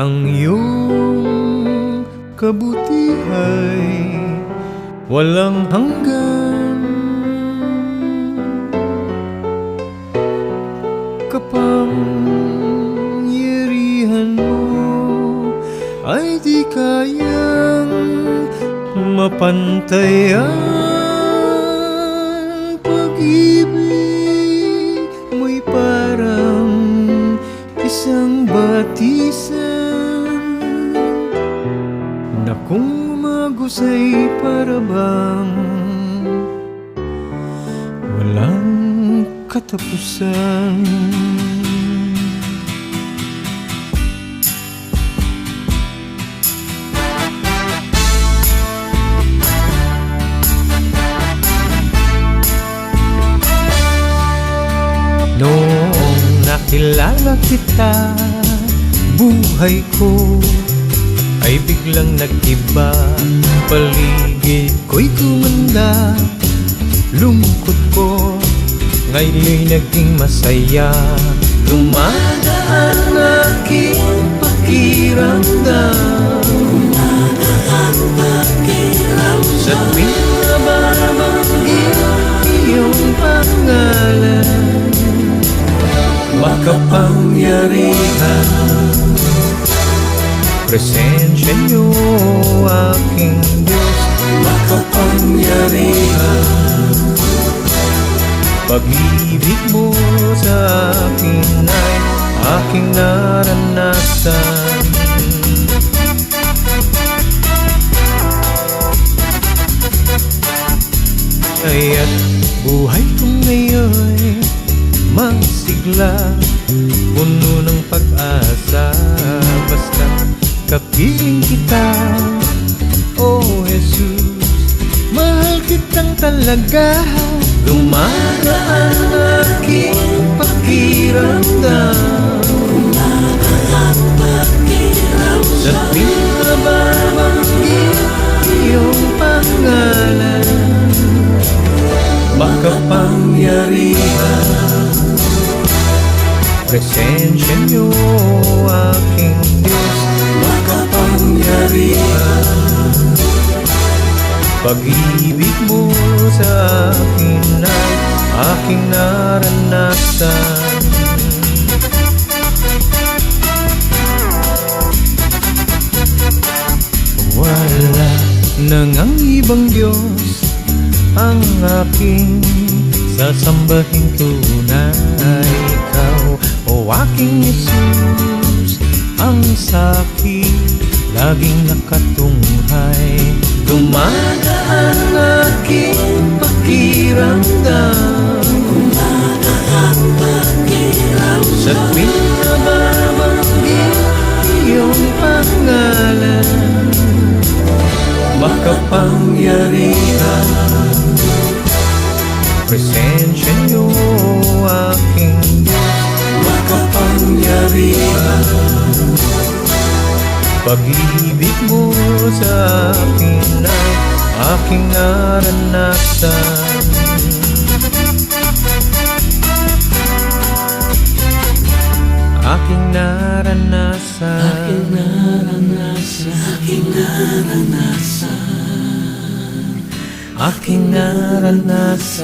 Ang iyong kabutiha'y walang hanggan. Kapangyarihan mo ay di kayang mapantayan. Pag-ibig mo'y parang isang batisan na kung umagusay para bang walang katapusan. Noong nakilala kita, buhay ko ay biglang nag-iba. Paligid ko'y kumanda, lungkot ko ngayon'y naging masaya. Gumadaan aking pakiramdam, sa tuwing nababanggit iyong pangalan. Makapangyarihan, presensya niyo aking Diyos. Makapangyarihan, pag-ibig mo sa akin ay aking naranasan. Kaya't buhay ko ngayon masigla, puno ng pag-asa. Basta kapiling kita, oh Jesus, mahal kitang talaga. Gumagaan aking pakiramdam, sa tuwing nababanggit iyong pangalan. Makapangyarihan, presensya niyo aking Diyos. Makapangyarihan, pag-ibig mo sa akin ay aking naranasan. Wala nang ang ibang Diyos ang aking sasambahin, tunay ikaw, o aking Jesus, ang sa'kin laging nakatunghay. Gumagaan aking pakiramdam, sa tuwing nababanggit iyong pangalan. Makapangyarihan, presensya niyo aking Diyos. Makapangyarihan, pag-ibig mo sa akin ay aking naranasan. Aking naranasan, aking naranasan, aking naranasan, aking naranasan.